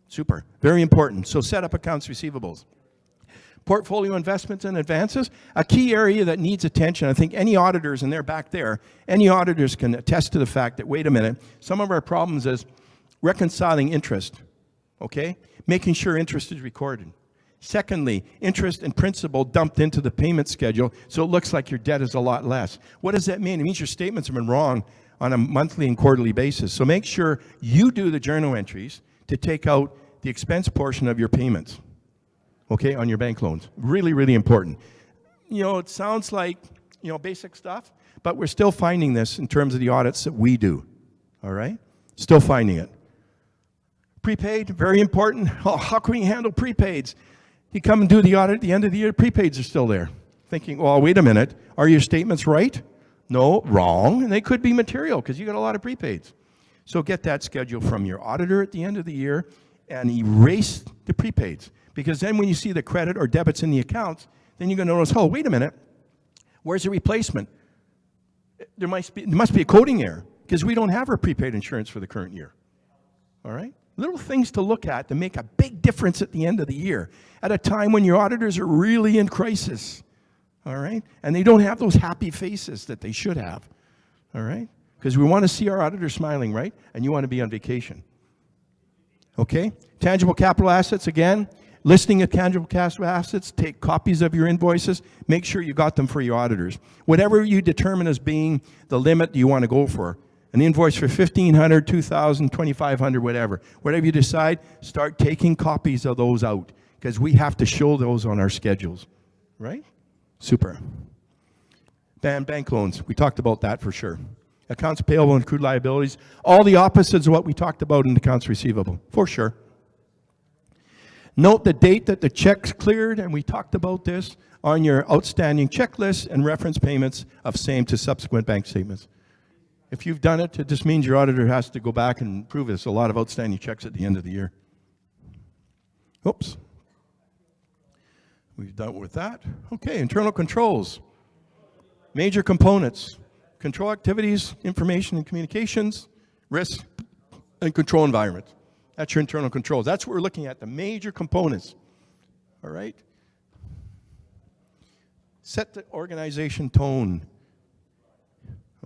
Super. Very important. So set up accounts receivables. Portfolio investments and advances, a key area that needs attention. I think any auditors, and they're back there, any auditors can attest to the fact that, wait a minute, some of our problems is reconciling interest, okay? Making sure interest is recorded. Secondly, interest and principal dumped into the payment schedule, so it looks like your debt is a lot less. What does that mean? It means your statements have been wrong on a monthly and quarterly basis. So make sure you do the journal entries to take out the expense portion of your payments, okay, on your bank loans. Really, really important. You know, it sounds like, you know, basic stuff, but we're still finding this in terms of the audits that we do, all right? Still finding it. Prepaid, very important. Oh, how can we handle prepaids? You come and do the audit at the end of the year, prepaids are still there. Thinking, well, wait a minute, are your statements right? No, wrong, and they could be material because you got a lot of prepaids. So get that schedule from your auditor at the end of the year and erase the prepaids. Because then when you see the credit or debits in the accounts, then you're going to notice, oh, wait a minute, where's the replacement? There must be a coding error because we don't have our prepaid insurance for the current year. All right? Little things to look at to make a big difference at the end of the year at a time when your auditors are really in crisis. All right? And they don't have those happy faces that they should have. All right? Because we want to see our auditors smiling, right? And you want to be on vacation. Okay? Tangible capital assets, again. Listing of tangible capital assets, take copies of your invoices, make sure you got them for your auditors. Whatever you determine as being the limit you want to go for, an invoice for $1,500, $2,000, $2,500, whatever. Whatever you decide, start taking copies of those out because we have to show those on our schedules, right? Super. Bank loans, we talked about that for sure. Accounts payable and accrued liabilities, all the opposites of what we talked about in accounts receivable, for sure. Note the date that the check's cleared, and we talked about this, on your outstanding checklist and reference payments of same to subsequent bank statements. If you've done it, it just means your auditor has to go back and prove it's a lot of outstanding checks at the end of the year. Oops. We've dealt with that. Okay, internal controls. Major components. Control activities, information and communications, risk, and control environment. That's your internal controls. That's what we're looking at, the major components. All right? Set the organization tone.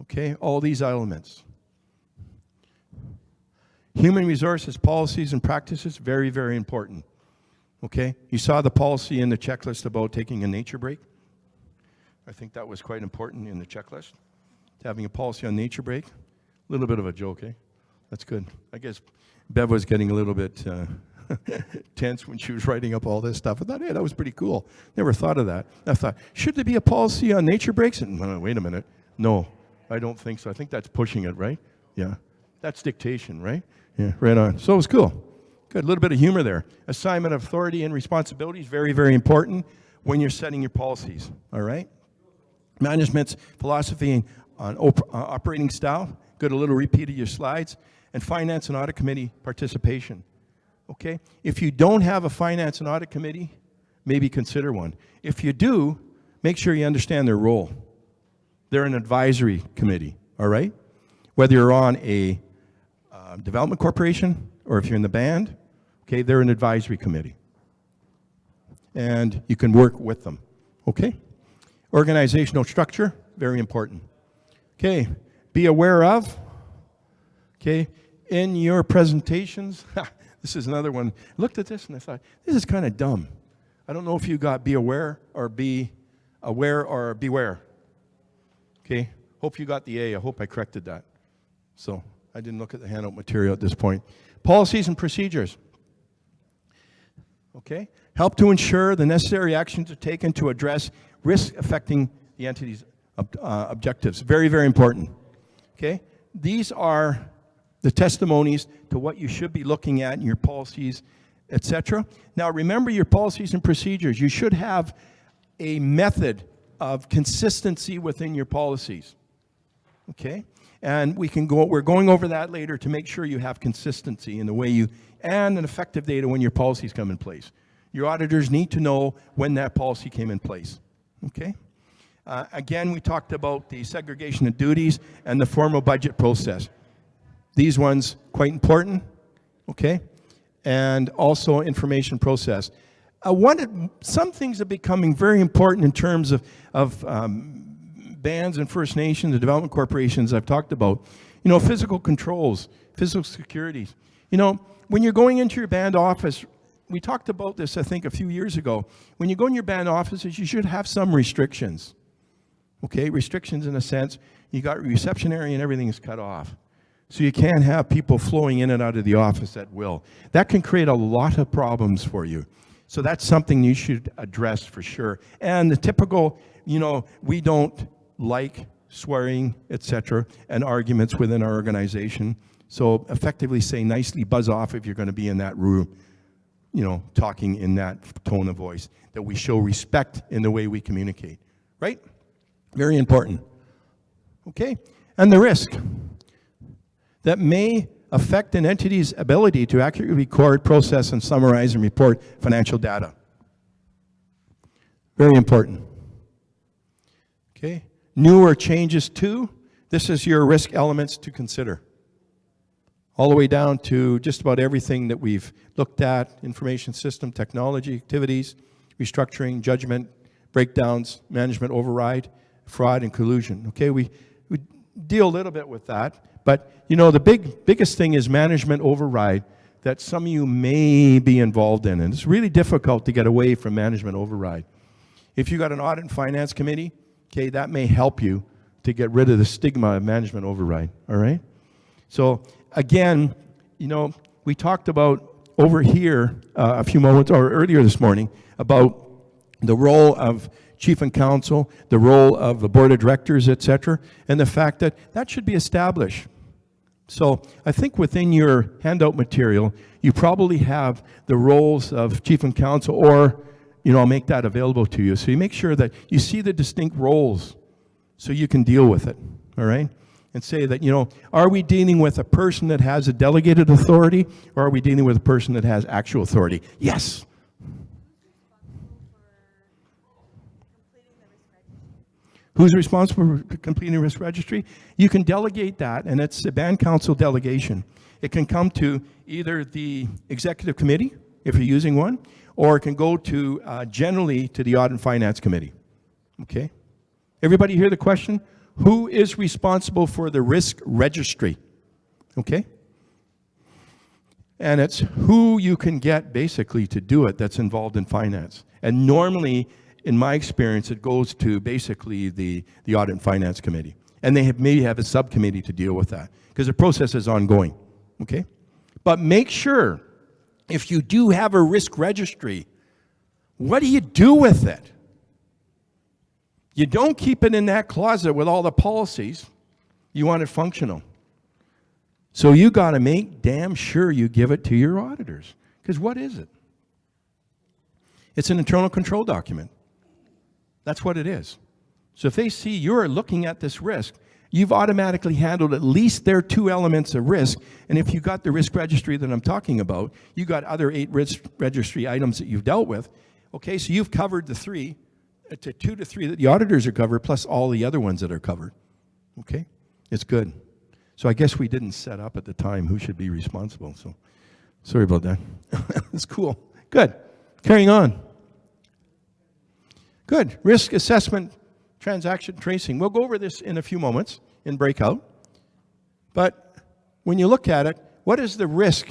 Okay, all these elements. Human resources, policies, and practices, very, very important. Okay? You saw the policy in the checklist about taking a nature break. I think that was quite important in the checklist. Having a policy on nature break. A little bit of a joke, eh? That's good. I guess Bev was getting a little bit tense when she was writing up all this stuff. I thought, hey, that was pretty cool. Never thought of that. I thought, should there be a policy on nature breaks? And wait a minute. No, I don't think so. I think that's pushing it, right? Yeah. That's dictation, right? Yeah, right on. So it was cool. Good. A little bit of humor there. Assignment of authority and responsibilities, very, very important when you're setting your policies. All right? Management's philosophy on operating style. Good, a little repeat of your slides. And finance and audit committee participation. Okay? If you don't have a finance and audit committee, maybe consider one. If you do, make sure you understand their role. They're an advisory committee, all right? Whether you're on a development corporation or if you're in the band, okay, they're an advisory committee. And you can work with them, okay? Organizational structure, very important. Okay, be aware of, okay, in your presentations, this is another one. I looked at this and I thought, this is kind of dumb. I don't know if you got be aware or beware. Okay, hope you got the A. I hope I corrected that. So I didn't look at the handout material at this point. Policies and procedures. Okay, help to ensure the necessary actions are taken to address risk affecting the entity's objectives. Very, very important. Okay, these are the testimonies to what you should be looking at in your policies, etc. Now remember your policies and procedures. You should have a method of consistency within your policies. Okay? And we're going over that later to make sure you have consistency in the way you, and an effective date when your policies come in place. Your auditors need to know when that policy came in place. Okay? Again, we talked about the segregation of duties and the formal budget process. These ones, quite important, okay? and also information process. Some things are becoming very important in terms of bands and First Nations, the development corporations I've talked about. You know, physical controls, physical security. You know, when you're going into your band office, we talked about this, I think, a few years ago. When you go in your band offices, you should have some restrictions. Okay, restrictions in a sense, you got reception area and everything is cut off. So you can't have people flowing in and out of the office at will. That can create a lot of problems for you. So that's something you should address for sure. And the typical, you know, we don't like swearing, etc., and arguments within our organization. So effectively say nicely, buzz off if you're going to be in that room, you know, talking in that tone of voice, that we show respect in the way we communicate, right? Very important. Okay? And the risk that may affect an entity's ability to accurately record, process, and summarize and report financial data. Very important. Okay? Newer changes to, this is your risk elements to consider. All the way down to just about everything that we've looked at, information system, technology, activities, restructuring, judgment, breakdowns, management override, fraud, and collusion. Okay, we deal a little bit with that. But, you know, the biggest thing is management override that some of you may be involved in. And it's really difficult to get away from management override. If you got an audit and finance committee, okay, that may help you to get rid of the stigma of management override, all right? So, again, you know, we talked about over here a few moments, or earlier this morning, about the role of chief and counsel, the role of the board of directors, etc., and the fact that that should be established. So I think within your handout material, you probably have the roles of chief and counsel, or, you know, I'll make that available to you. So you make sure that you see the distinct roles so you can deal with it, all right? And say that, you know, are we dealing with a person that has a delegated authority, or are we dealing with a person that has actual authority? Yes. Who's responsible for completing the risk registry? You can delegate that, and it's a band council delegation. It can come to either the executive committee, if you're using one, or it can go to, generally, to the audit and finance committee. Okay? Everybody hear the question? Who is responsible for the risk registry? Okay? And it's who you can get, basically, to do it that's involved in finance. And normally, in my experience, it goes to basically the Audit and Finance Committee. And they maybe have a subcommittee to deal with that, because the process is ongoing, okay? But make sure, if you do have a risk registry, what do you do with it? You don't keep it in that closet with all the policies. You want it functional. So you got to make damn sure you give it to your auditors. Because what is it? It's an internal control document. That's what it is. So if they see you're looking at this risk, you've automatically handled at least their 2 elements of risk. And if you got the risk registry that I'm talking about, you got other 8 risk registry items that you've dealt with. Okay, so you've covered the 3, to 2 to 3 that the auditors are covered, plus all the other ones that are covered. Okay, it's good. So I guess we didn't set up at the time who should be responsible. So sorry about that. It's cool. Good. Carrying on. Good. Risk assessment, transaction tracing. We'll go over this in a few moments in breakout. But when you look at it, what is the risk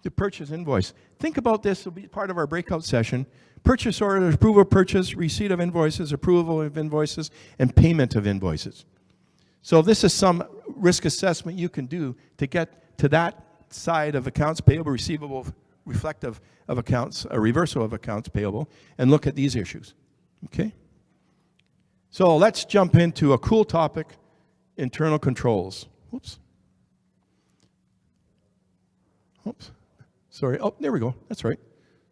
to purchase invoice? Think about this. It'll be part of our breakout session. Purchase orders, approval of purchase, receipt of invoices, approval of invoices, and payment of invoices. So this is some risk assessment you can do to get to that side of accounts payable, receivable, reflective of accounts, a reversal of accounts payable, and look at these issues. Okay? So let's jump into a cool topic, internal controls. Whoops. Oops. Sorry. Oh, there we go. That's right.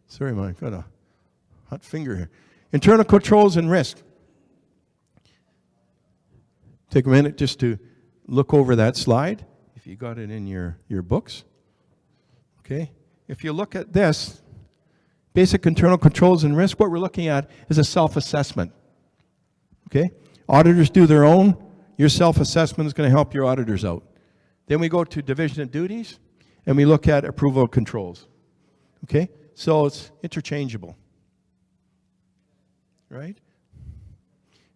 Sorry, Mike. Got a hot finger here. Internal controls and risk. Take a minute just to look over that slide, if you got it in your books. Okay? If you look at this, basic internal controls and risk, what we're looking at is a self-assessment. Okay? Auditors do their own. Your self-assessment is going to help your auditors out. Then we go to division of duties. and we look at approval of controls. Okay? So it's interchangeable. Right?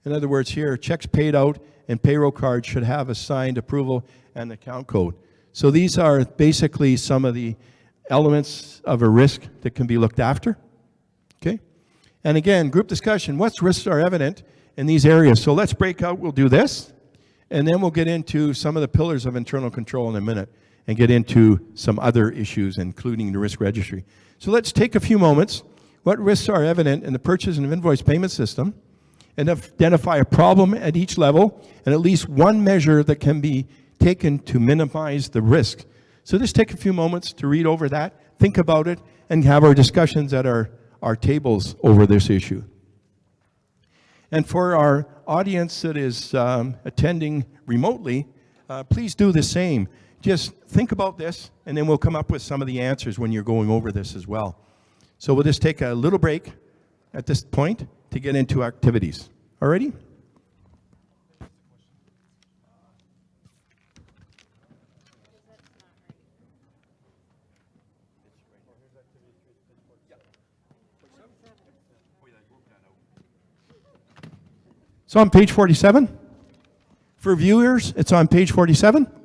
In other words, here, checks paid out and payroll cards should have a signed approval and account code. So these are basically some of the elements of a risk that can be looked after. Okay? And again, group discussion. What risks are evident in these areas? So let's break out. We'll do this, and then we'll get into some of the pillars of internal control in a minute and get into some other issues, including the risk registry. So let's take a few moments. What risks are evident in the purchase and invoice payment system, and identify a problem at each level and at least one measure that can be taken to minimize the risk. So just take a few moments to read over that, think about it, and have our discussions at our tables over this issue. And for our audience that is attending remotely, please do the same. Just think about this, and then we'll come up with some of the answers when you're going over this as well. So we'll just take a little break at this point to get into activities. Alrighty? So on page 47. For viewers, it's on page 47.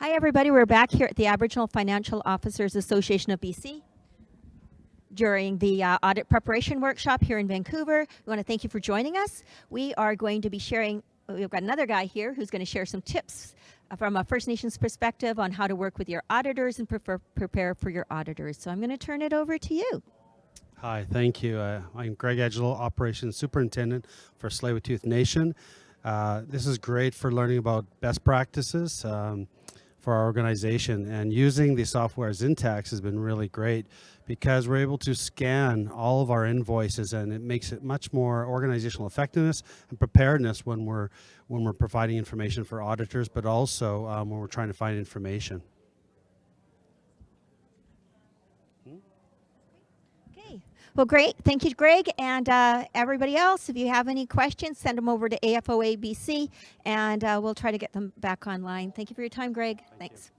Hi, everybody. We're back here at the Aboriginal Financial Officers Association of BC during the audit preparation workshop here in Vancouver. We want to thank you for joining us. We are going to be sharing, we've got another guy here who's going to share some tips from a First Nations perspective on how to work with your auditors and prepare for your auditors. So I'm going to turn it over to you. Hi, thank you. I'm Greg Edgelo, Operations Superintendent for Tsleil-Waututh Nation. This is great for learning about best practices for our organization, and using the software Zintax has been really great because we're able to scan all of our invoices, and it makes it much more organizational effectiveness and preparedness when we're providing information for auditors, but also when we're trying to find information. Well, great. Thank you, Greg. And everybody else, if you have any questions, send them over to AFOA BC, and we'll try to get them back online. Thank you for your time, Greg. Thanks.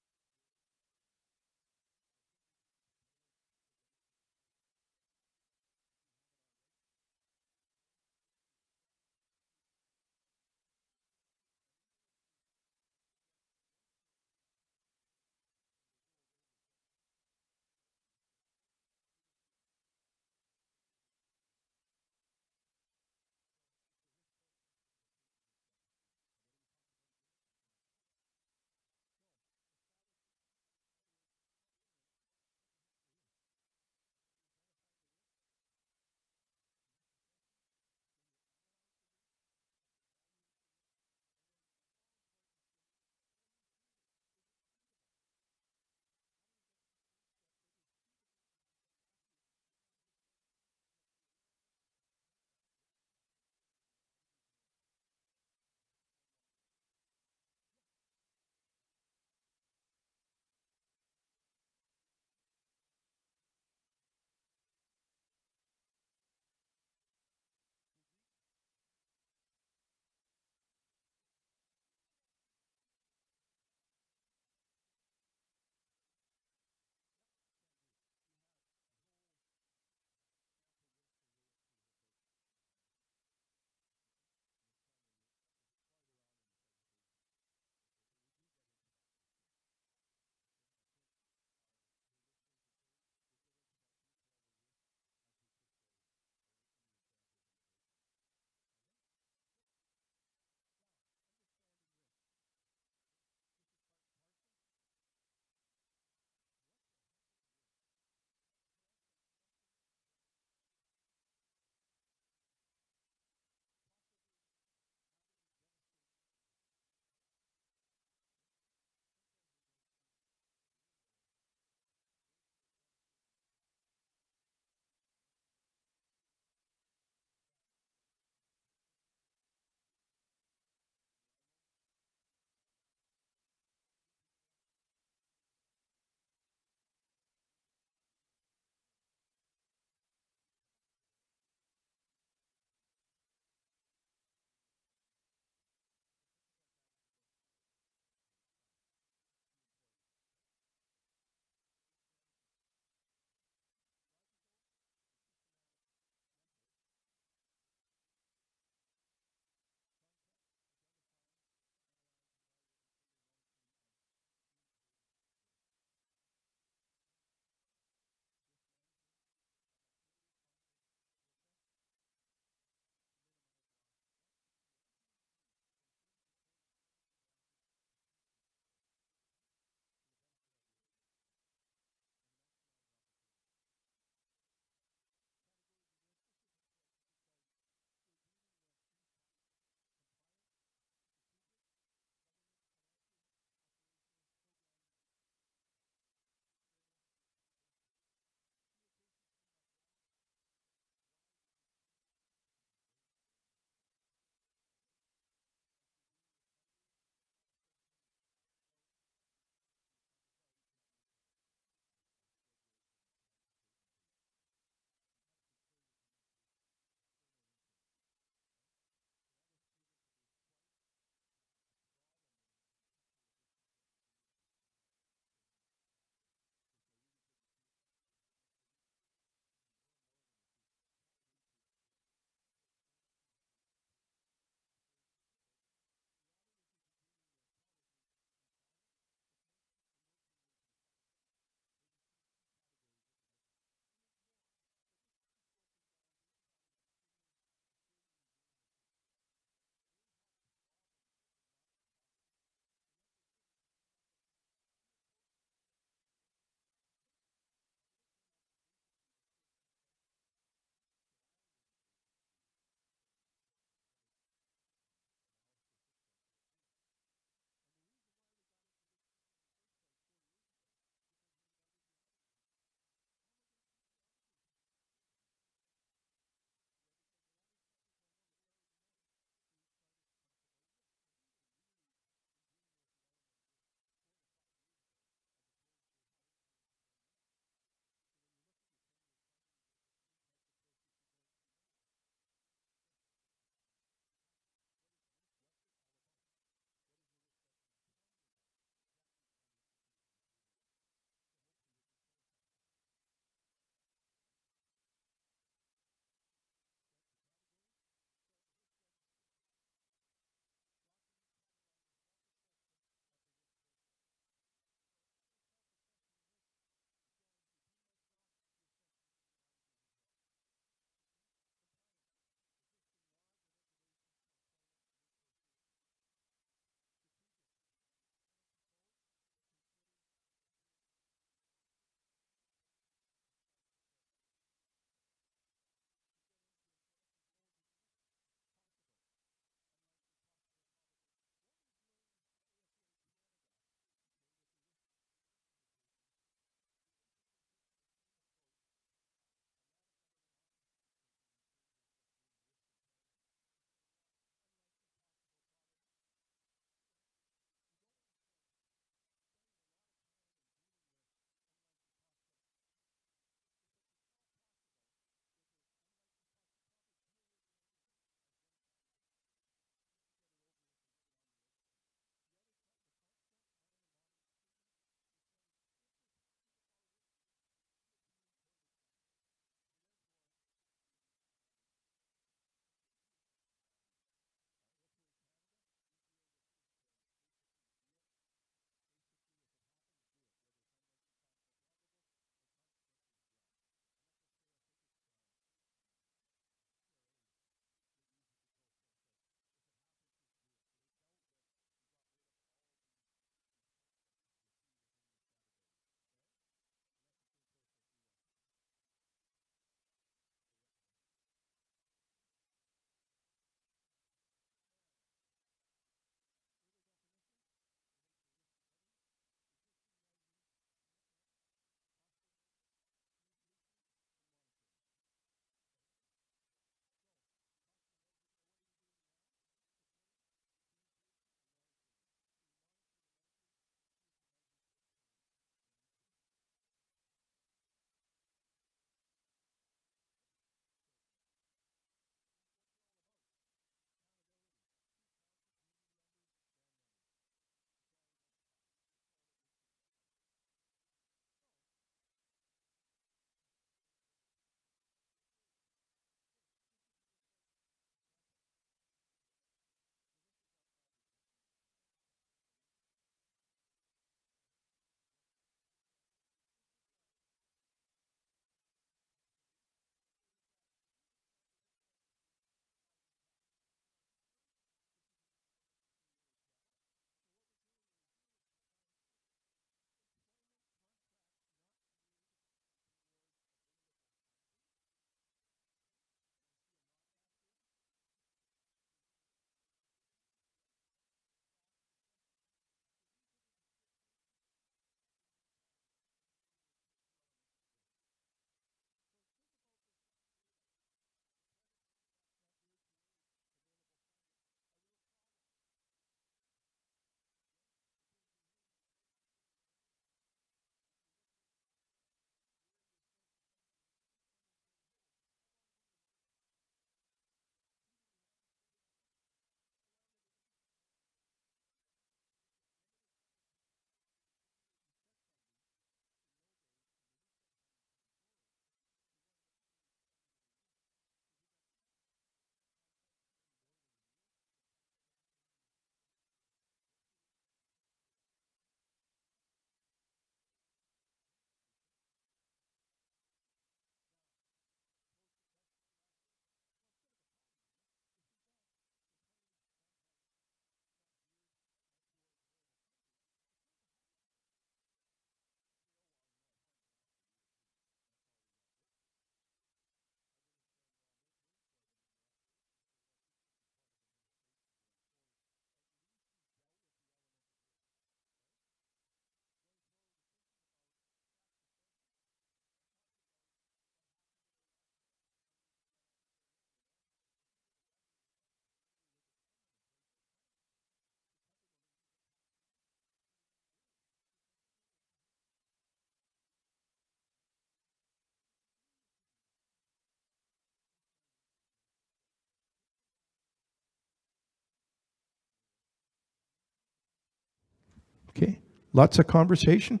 Lots of conversation.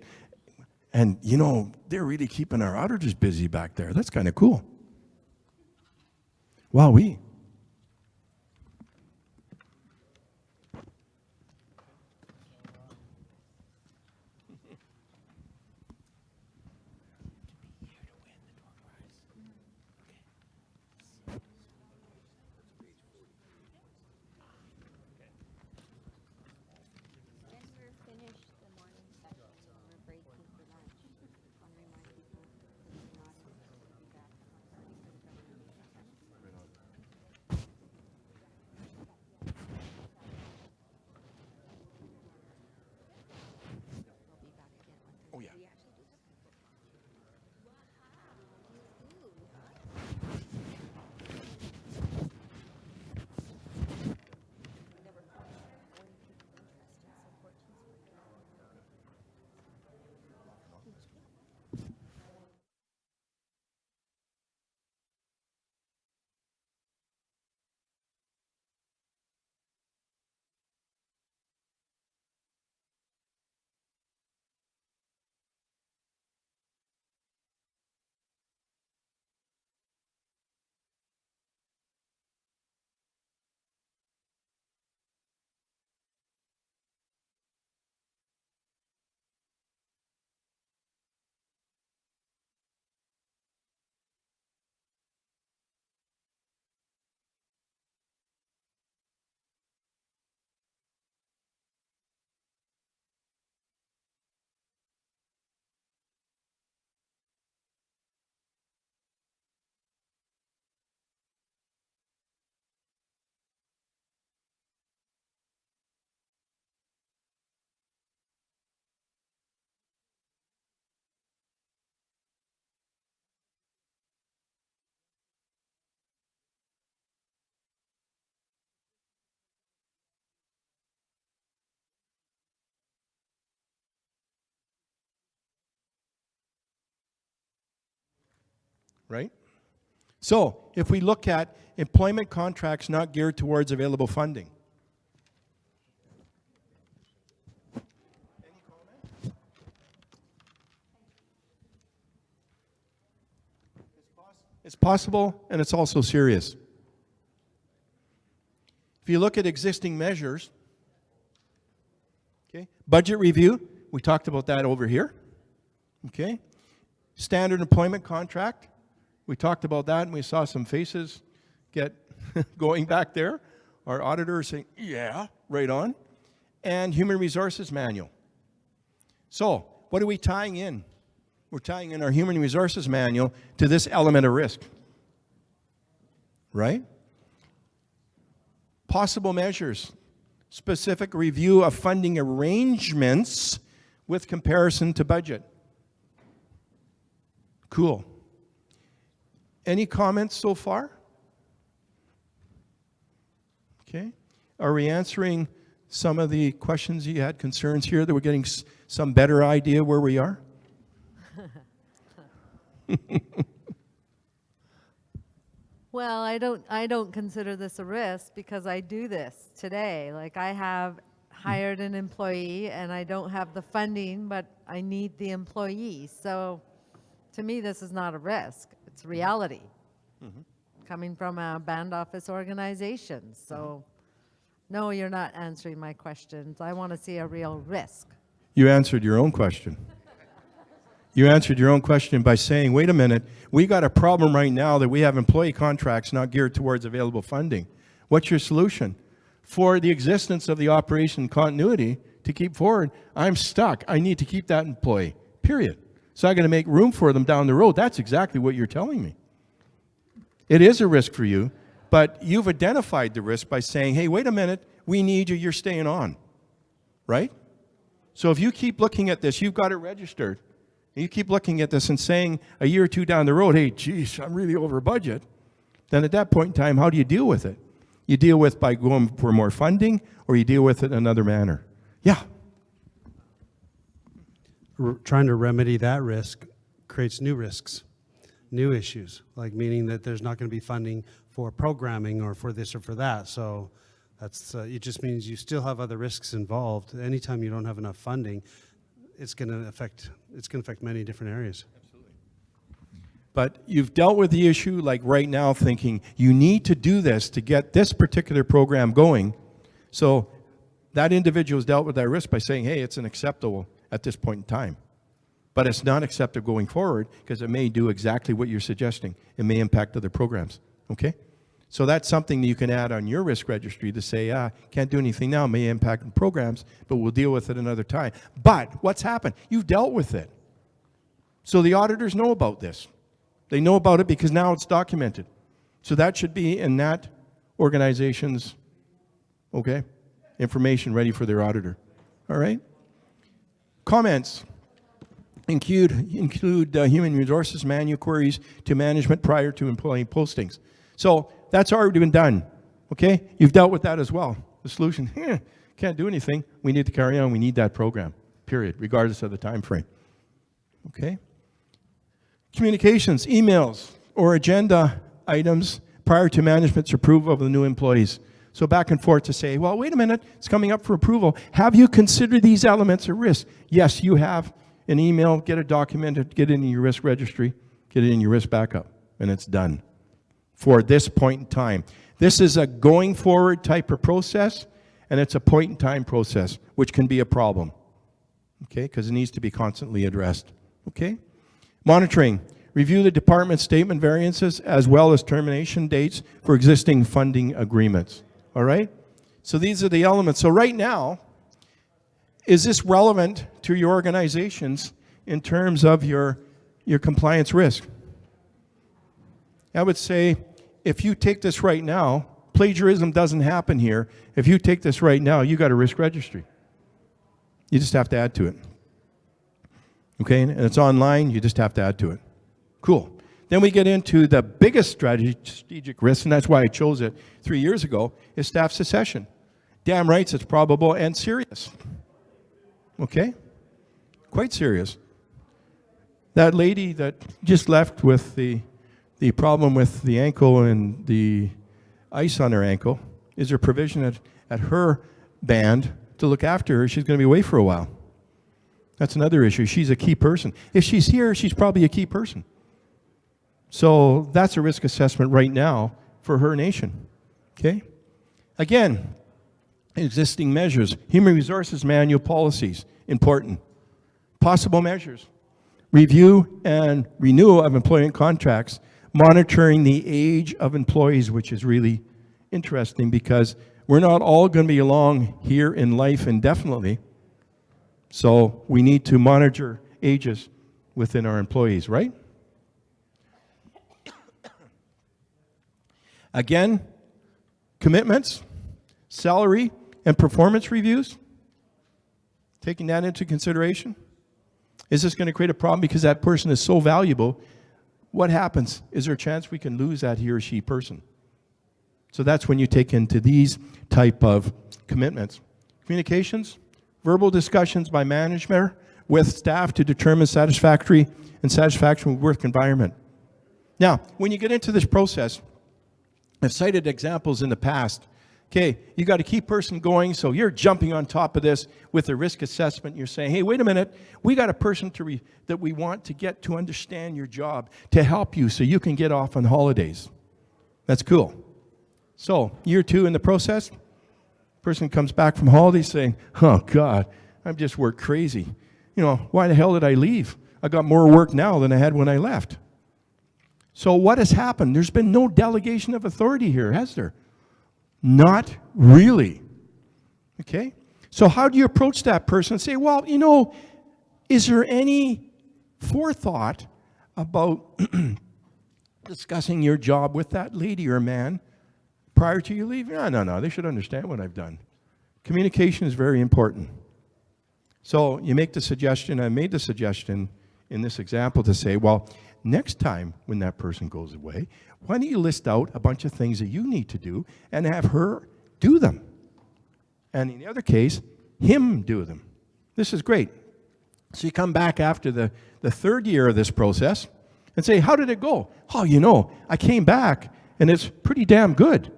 And, you know, they're really keeping our auditors busy back there. That's kind of cool. Wowee. Oh, yeah. Right? So, if we look at employment contracts not geared towards available funding. It's possible, and it's also serious. If you look at existing measures, okay, budget review, we talked about that over here. Okay, standard employment contract, we talked about that, and we saw some faces get going back there. Our auditor saying, yeah, right on. And human resources manual. So, what are we tying in? We're tying in our human resources manual to this element of risk. Right? Possible measures. Specific review of funding arrangements with comparison to budget. Cool. Any comments so far? Okay. Are we answering some of the questions you had, concerns here, that we're getting some better idea where we are? Well, I don't consider this a risk because I do this today. Like, I have hired an employee and I don't have the funding, but I need the employee. So to me, this is not a risk. It's reality. Coming from a band office organization. So no, you're not answering my questions. I want to see a real risk. You answered your own question. You answered your own question by saying, wait a minute, we got a problem right now that we have employee contracts not geared towards available funding. What's your solution? For the existence of the operation continuity to keep forward, I'm stuck. I need to keep that employee, period. So I'm going to make room for them down the road. That's exactly what you're telling me. It is a risk for you, but you've identified the risk by saying, hey, wait a minute, we need you, you're staying on, right? So if you keep looking at this, you've got it registered. You keep looking at this and saying a year or two down the road, hey, geez, I'm really over budget. Then at that point in time, how do you deal with it? You deal with by going for more funding, or you deal with it in another manner. Yeah. Trying to remedy that risk creates new risks, new issues, like meaning that there's not going to be funding for programming or for this or for that. So that's it just means you still have other risks involved. Anytime you don't have enough funding, it's going to affect many different areas. But you've dealt with the issue like right now thinking you need to do this to get this particular program going. So that individual has dealt with that risk by saying, hey, it's unacceptable at this point in time. But it's not acceptable going forward because it may do exactly what you're suggesting. It may impact other programs, okay? So that's something that you can add on your risk registry to say, can't do anything now, may impact programs, but we'll deal with it another time. But what's happened? You've dealt with it. So the auditors know about this. They know about it because now it's documented. So that should be in that organization's, okay, information ready for their auditor. All right? Comments include human resources manual queries to management prior to employee postings. So that's already been done, okay? You've dealt with that as well. The solution, can't do anything. We need to carry on. We need that program, period, regardless of the time frame, okay? Communications, emails, or agenda items prior to management's approval of the new employees. So back and forth to say, well, wait a minute, it's coming up for approval. Have you considered these elements of risk? Yes, you have. An email, get it documented, get it in your risk registry, get it in your risk backup, and it's done for this point in time. This is a going forward type of process, and it's a point in time process, which can be a problem, okay, because it needs to be constantly addressed, okay? Monitoring. Review the department statement variances as well as termination dates for existing funding agreements. All right? So these are the elements. So right now, is this relevant to your organizations in terms of your compliance risk? I would say if you take this right now, plagiarism doesn't happen here. If you take this right now, you got a risk registry. You just have to add to it. Okay, and it's online, you just have to add to it. Cool. Then we get into the biggest strategic risk, and that's why I chose it 3 years ago, is staff secession. Damn rights, it's probable and serious. Okay? Quite serious. That lady that just left with the problem with the ankle and the ice on her ankle, is there provision at her band to look after her? She's going to be away for a while. That's another issue. She's a key person. If she's here, she's probably a key person. So that's a risk assessment right now for her nation. Okay? Again, existing measures. Human resources manual policies, important. Possible measures. Review and renewal of employment contracts. Monitoring the age of employees, which is really interesting because we're not all going to be along here in life indefinitely. So we need to monitor ages within our employees, right? Again, commitments, salary, and performance reviews. Taking that into consideration. Is this going to create a problem because that person is so valuable? What happens? Is there a chance we can lose that he or she person? So that's when you take into these type of commitments. Communications. Verbal discussions by management with staff to determine satisfactory work environment. Now, when you get into this process, I've cited examples in the past. Okay, you got a key person going, so you're jumping on top of this with a risk assessment. You're saying, hey, wait a minute, we got a person that we want to get to understand your job, to help you so you can get off on holidays. That's cool. So, year 2 in the process, person comes back from holidays saying, oh, God, I've just worked crazy. You know, why the hell did I leave? I got more work now than I had when I left. So what has happened? There's been no delegation of authority here, has there? Not really. Okay? So how do you approach that person and say, well, you know, is there any forethought about discussing your job with that lady or man prior to you leaving? No, they should understand what I've done. Communication is very important. So you make the suggestion, I made the suggestion in this example to say, well, next time when that person goes away, why don't you list out a bunch of things that you need to do and have her do them? And in the other case, him do them. This is great. So you come back after the 3rd year of this process and say, how did it go? Oh, you know, I came back and it's pretty damn good.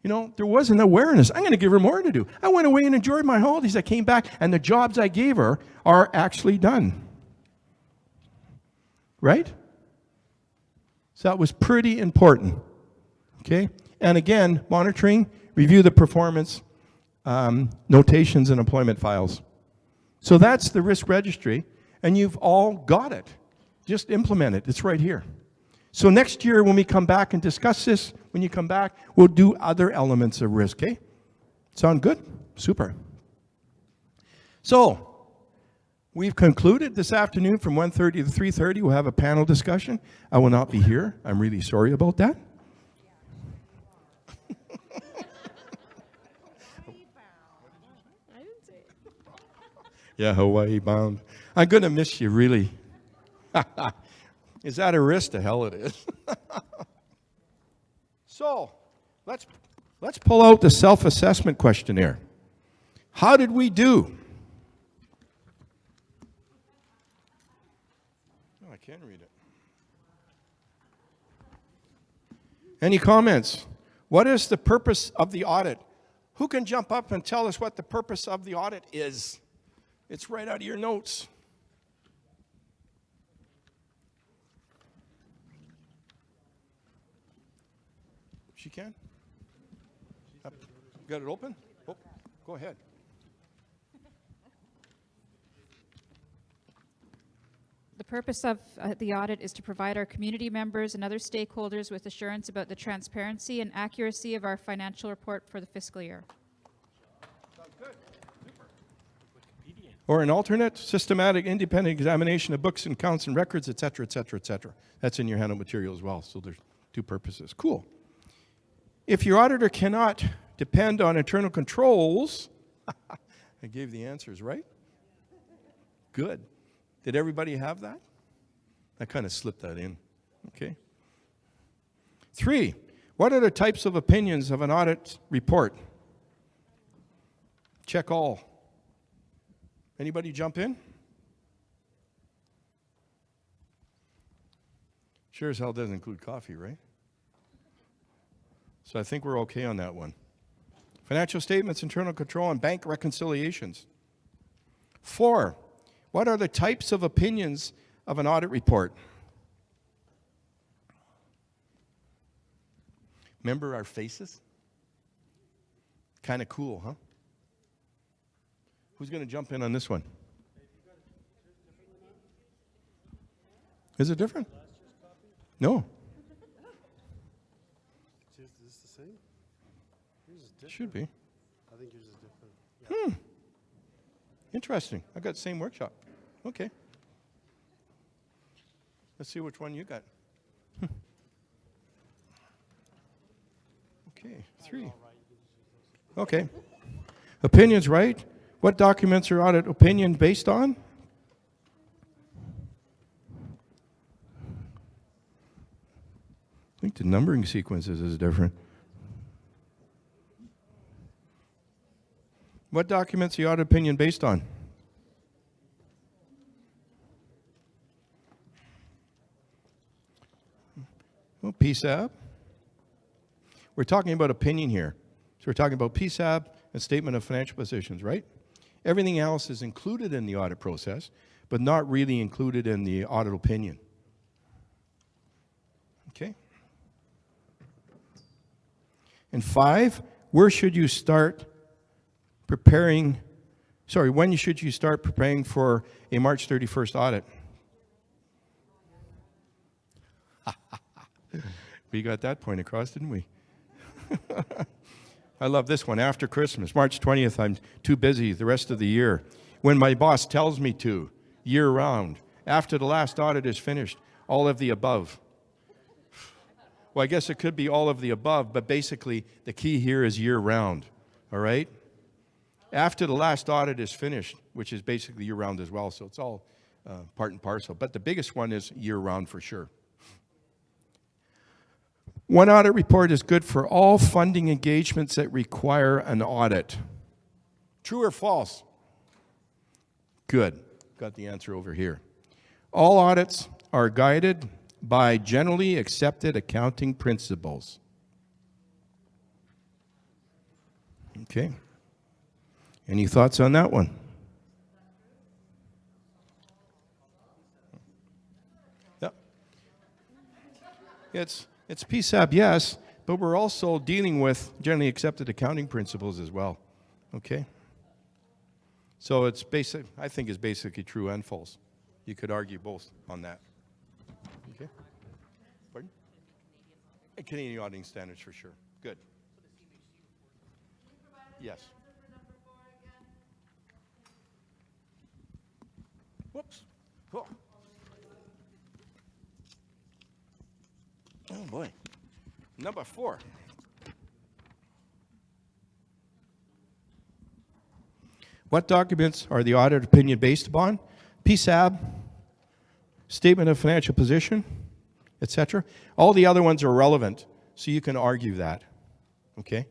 You know, there was an awareness. I'm going to give her more to do. I went away and enjoyed my holidays. I came back, and the jobs I gave her are actually done. Right? So that was pretty important. Okay? And again, monitoring, review the performance, notations, and employment files. So that's the risk registry, and you've all got it. Just implement it. It's right here. So next year when we come back and discuss this, when you come back, we'll do other elements of risk, okay? Sound good? Super. So, we've concluded this afternoon from 1:30 to 3:30. We'll have a panel discussion. I will not be here. I'm really sorry about that. Yeah, Hawaii bound. I'm going to miss you, really. Is that a risk? The hell it is. So, let's pull out the self-assessment questionnaire. How did we do? Oh, I can read it. Any comments? What is the purpose of the audit? Who can jump up and tell us what the purpose of the audit is? It's right out of your notes. She can? Up. Got it open? Oh, go ahead. The purpose of the audit is to provide our community members and other stakeholders with assurance about the transparency and accuracy of our financial report for the fiscal year. Sounds good. Super. Or an alternate, systematic, independent examination of books and accounts and records, et cetera, et cetera, et cetera. That's in your handout material as well, so there's two purposes. Cool. If your auditor cannot depend on internal controls, I gave the answers, right? Good. Did everybody have that? I kind of slipped that in. Okay. 3, what are the types of opinions of an audit report? Check all. Anybody jump in? Sure as hell doesn't include coffee, right? So I think we're okay on that one. Financial statements, internal control, and bank reconciliations. 4, what are the types of opinions of an audit report? Remember our faces? Kind of cool, huh? Who's going to jump in on this one? Is it different? No. Is this the same? Yours is different. Should be. I think yours is different. Interesting. I got the same workshop. Okay. Let's see which one you got. Okay, 3. Okay. Opinions, right? What documents are audit opinion based on? I think the numbering sequences is different. What documents the audit opinion based on? Well, PSAB. We're talking about opinion here. So we're talking about PSAB and statement of financial positions, right? Everything else is included in the audit process, but not really included in the audit opinion. Okay? And 5, where should you start preparing, when should you start preparing for a March 31st audit? We got that point across, didn't we? I love this one. After Christmas, March 20th, I'm too busy the rest of the year. When my boss tells me to, year-round. After the last audit is finished, all of the above. Well, I guess it could be all of the above, but basically the key here is year-round, all right? After the last audit is finished, which is basically year-round as well, so it's all part and parcel. But the biggest one is year-round for sure. One audit report is good for all funding engagements that require an audit. True or false? Good. Got the answer over here. All audits are guided by generally accepted accounting principles. Okay. Any thoughts on that one? Yep. It's PSAB, yes, but we're also dealing with generally accepted accounting principles as well. Okay? So it's basic, I think it's basically true and false. You could argue both on that. Okay? Pardon? Canadian auditing standards for sure. Good. Yes. Whoops. Cool. Oh boy. Number 4. What documents are the audit opinion based upon? PSAB, statement of financial position, etc. All the other ones are relevant, so you can argue that. Okay?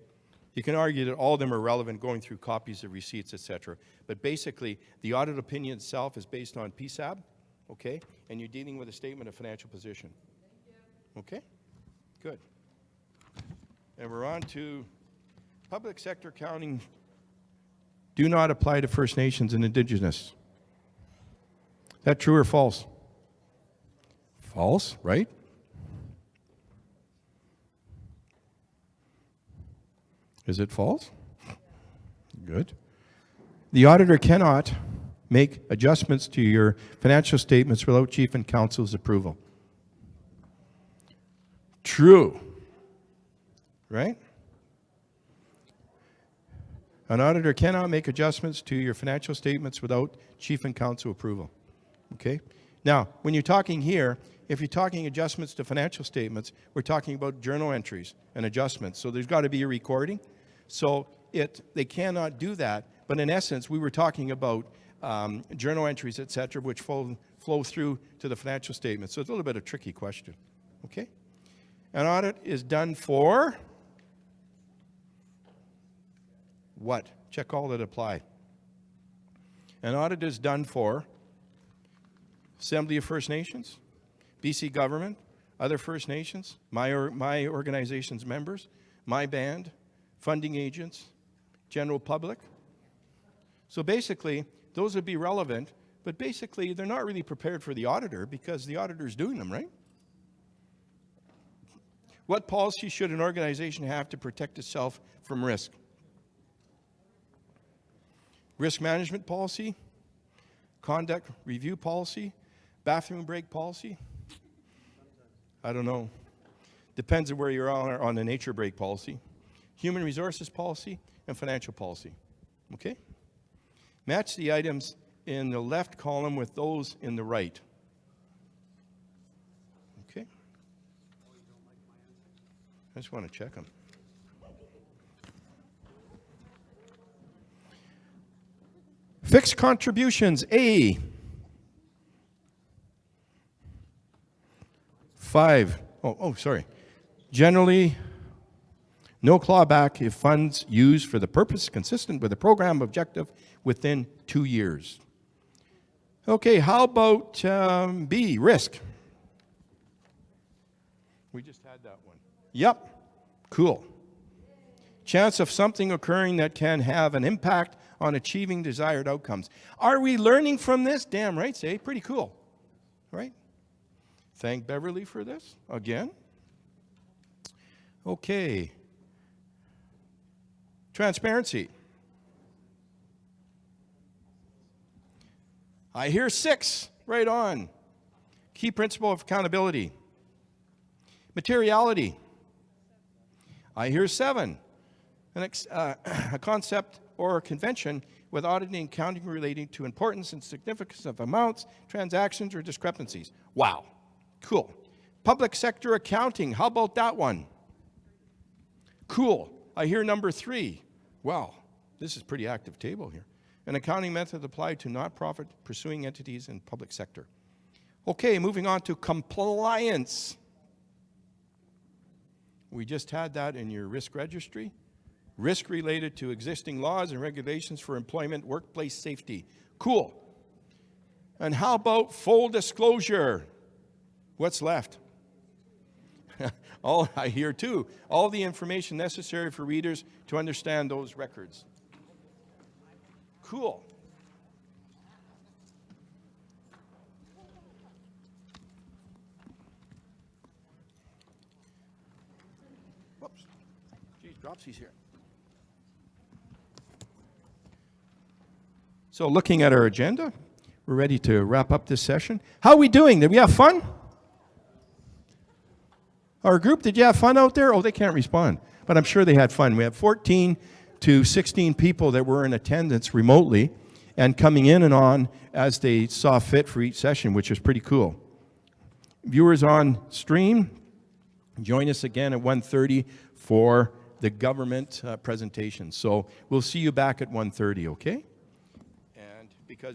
You can argue that all of them are relevant going through copies of receipts, etc. But basically, the audit opinion itself is based on PSAB, okay? And you're dealing with a statement of financial position. Okay? Good. And we're on to public sector accounting do not apply to First Nations and Indigenous. That true or false? False, right? Is it false? Good. The auditor cannot make adjustments to your financial statements without chief and counsel's approval. True. Right? An auditor cannot make adjustments to your financial statements without chief and counsel approval. Okay? Now, when you're talking here, if you're talking adjustments to financial statements, we're talking about journal entries and adjustments. So there's got to be a recording. So they cannot do that. But in essence, we were talking about journal entries, et cetera, which flow through to the financial statements. So it's a little bit of a tricky question. Okay? An audit is done for what? Check all that apply. An audit is done for Assembly of First Nations, BC government, other First Nations, my organization's members, my band, funding agents, general public. So basically, those would be relevant, but basically they're not really prepared for the auditor because the auditor's doing them, right? What policy should an organization have to protect itself from risk? Risk management policy, conduct review policy, bathroom break policy? I don't know. Depends on where you're on the nature break policy. Human resources policy and financial policy. Okay? Match the items in the left column with those in the right. Okay? I just want to check them. Fixed contributions, A. 5. Sorry. Generally, no clawback if funds used for the purpose consistent with the program objective within 2 years. Okay, how about B, risk? We just had that one. Yep, cool. Chance of something occurring that can have an impact on achieving desired outcomes. Are we learning from this? Damn right, say, pretty cool, right? Thank Beverly for this, again. Okay. Transparency. I hear 6, right on. Key principle of accountability. Materiality. I hear 7. A concept or a convention with auditing and accounting relating to importance and significance of amounts, transactions, or discrepancies. Wow, cool. Public sector accounting, how about that one? Cool. I hear number 3. Wow, this is a pretty active table here. An accounting method applied to not-profit pursuing entities in public sector. Okay, moving on to compliance. We just had that in your risk registry. Risk related to existing laws and regulations for employment, workplace safety. Cool. And how about full disclosure? What's left? All I hear too. All the information necessary for readers to understand those records. Cool. Whoops. Geez, Dropsy's here. So looking at our agenda, we're ready to wrap up this session. How are we doing? Did we have fun? Our group, did you have fun out there? Oh, they can't respond, but I'm sure they had fun. We had 14 to 16 people that were in attendance remotely and coming in and on as they saw fit for each session, which was pretty cool. Viewers on stream, join us again at 1:30 for the government presentation. So we'll see you back at 1:30, okay? And because